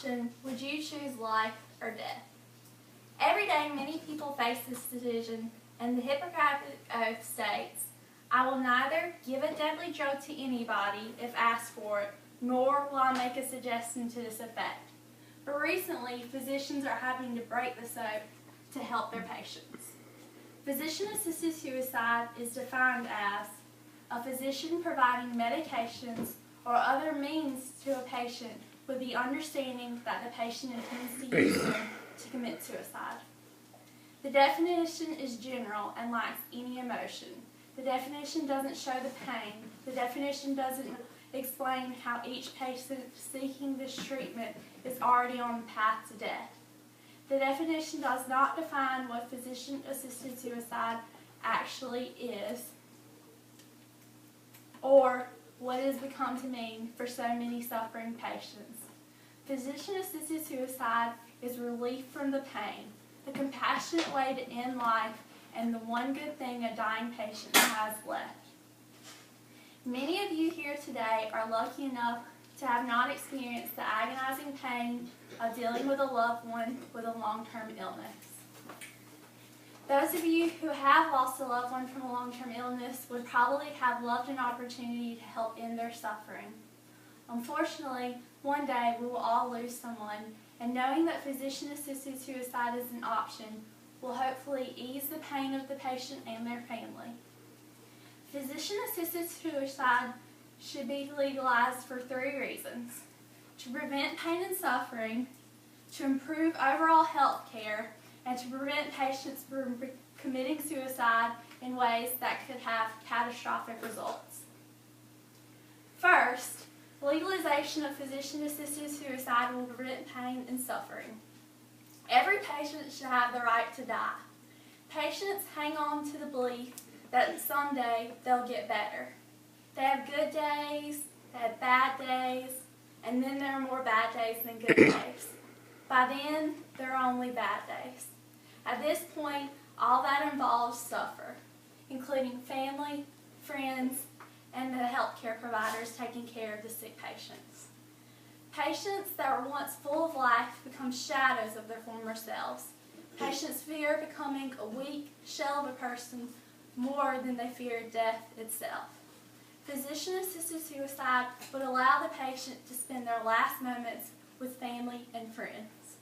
option, would you choose life or death? Every day many people face this decision, and the Hippocratic Oath states, "I will neither give a deadly drug to anybody if asked for it, nor will I make a suggestion to this effect." But recently, physicians are having to break this oath to help their patients. Physician-assisted suicide is defined as a physician providing medications or other means to a patient with the understanding that the patient intends to use them to commit suicide. The definition is general and lacks any emotion. The definition doesn't show the pain. The definition doesn't explain how each patient seeking this treatment is already on the path to death. The definition does not define what physician-assisted suicide actually is, or what it has become to mean for so many suffering patients. Physician-assisted suicide is relief from the pain, the compassionate way to end life, and the one good thing a dying patient has left. Many of you here today are lucky enough to have not experienced the agonizing pain of dealing with a loved one with a long-term illness. Those of you who have lost a loved one from a long-term illness would probably have loved an opportunity to help end their suffering. Unfortunately, one day we will all lose someone, and knowing that physician-assisted suicide is an option will hopefully ease the pain of the patient and their family. Physician-assisted suicide should be legalized for 3 reasons: to prevent pain and suffering, to improve overall health care, and to prevent patients from committing suicide in ways that could have catastrophic results. First, legalization of physician-assisted suicide will prevent pain and suffering. Every patient should have the right to die. Patients hang on to the belief that someday they'll get better. They have good days, they have bad days, and then there are more bad days than good days. By then, there are only bad days. At this point, all that involves suffer, including family, friends, and the healthcare providers taking care of the sick patients. Patients that were once full of life become shadows of their former selves. Patients fear becoming a weak shell of a person more than they fear death itself. Physician-assisted suicide would allow the patient to spend their last moments with family and friends.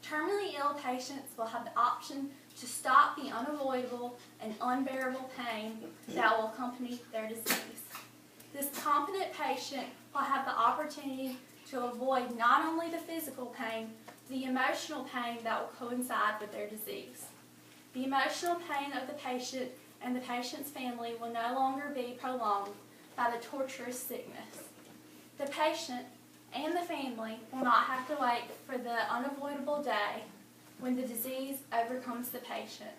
Terminally ill patients will have the option to stop the unavoidable and unbearable pain that will accompany their disease. This competent patient will have the opportunity to avoid not only the physical pain, but the emotional pain that will coincide with their disease. The emotional pain of the patient and the patient's family will no longer be prolonged by the torturous sickness. The patient and the family will not have to wait for the unavoidable day when the disease overcomes the patient.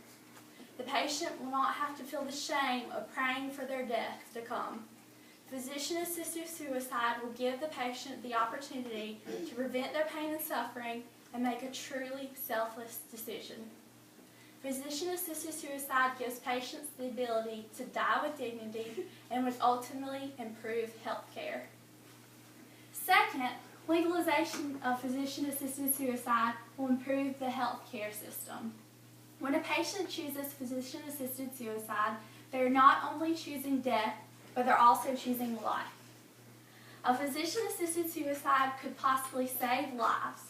The patient will not have to feel the shame of praying for their death to come. Physician-assisted suicide will give the patient the opportunity to prevent their pain and suffering and make a truly selfless decision. Physician-assisted suicide gives patients the ability to die with dignity and would ultimately improve health care. Second, legalization of physician-assisted suicide will improve the health care system. When a patient chooses physician-assisted suicide, they are not only choosing death, but they're also choosing life. A physician-assisted suicide could possibly save lives.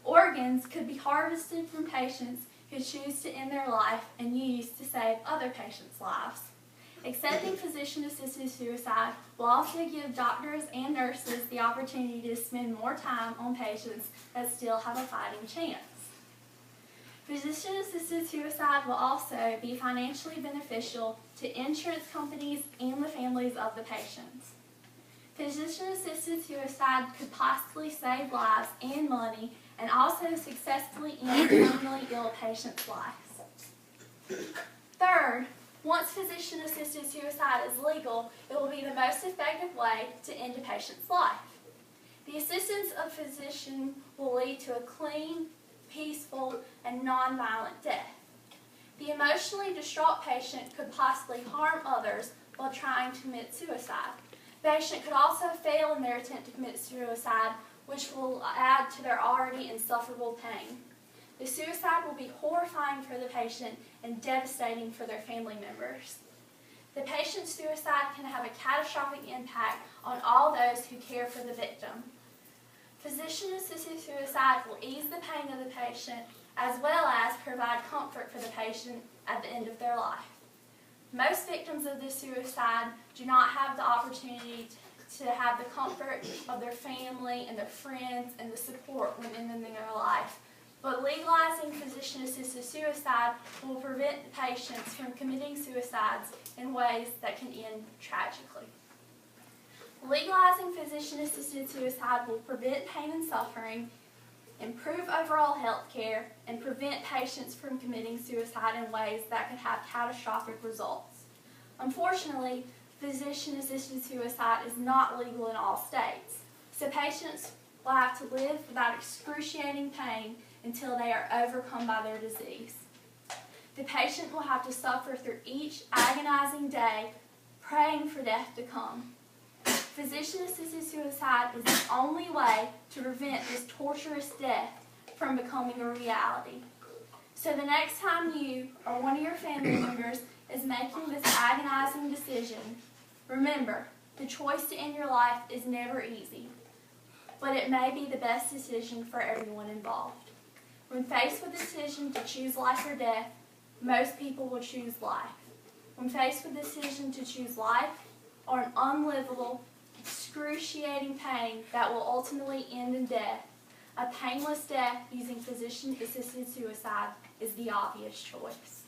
Organs could be harvested from patients who choose to end their life and used to save other patients' lives. Accepting physician-assisted suicide will also give doctors and nurses the opportunity to spend more time on patients that still have a fighting chance. Physician-assisted suicide will also be financially beneficial to insurance companies and the families of the patients. Physician-assisted suicide could possibly save lives and money and also successfully end terminally ill patients' lives. Third, once physician-assisted suicide is legal, it will be the most effective way to end a patient's life. The assistance of a physician will lead to a clean, peaceful, and non-violent death. The emotionally distraught patient could possibly harm others while trying to commit suicide. The patient could also fail in their attempt to commit suicide, which will add to their already insufferable pain. The suicide will be horrifying for the patient and devastating for their family members. The patient's suicide can have a catastrophic impact on all those who care for the victim. Physician-assisted suicide will ease the pain of the patient as well as provide comfort for the patient at the end of their life. Most victims of this suicide do not have the opportunity to have the comfort of their family and their friends and the support when ending their life. But legalizing physician-assisted suicide will prevent patients from committing suicides in ways that can end tragically. Legalizing physician-assisted suicide will prevent pain and suffering, improve overall health care, and prevent patients from committing suicide in ways that could have catastrophic results. Unfortunately, physician-assisted suicide is not legal in all states, so patients will have to live without excruciating pain until they are overcome by their disease. The patient will have to suffer through each agonizing day, praying for death to come. Physician-assisted suicide is the only way to prevent this torturous death from becoming a reality. So the next time you or one of your family members is making this agonizing decision, remember, the choice to end your life is never easy, but it may be the best decision for everyone involved. When faced with the decision to choose life or death, most people will choose life. When faced with the decision to choose life or an unlivable, excruciating pain that will ultimately end in death, a painless death using physician-assisted suicide is the obvious choice.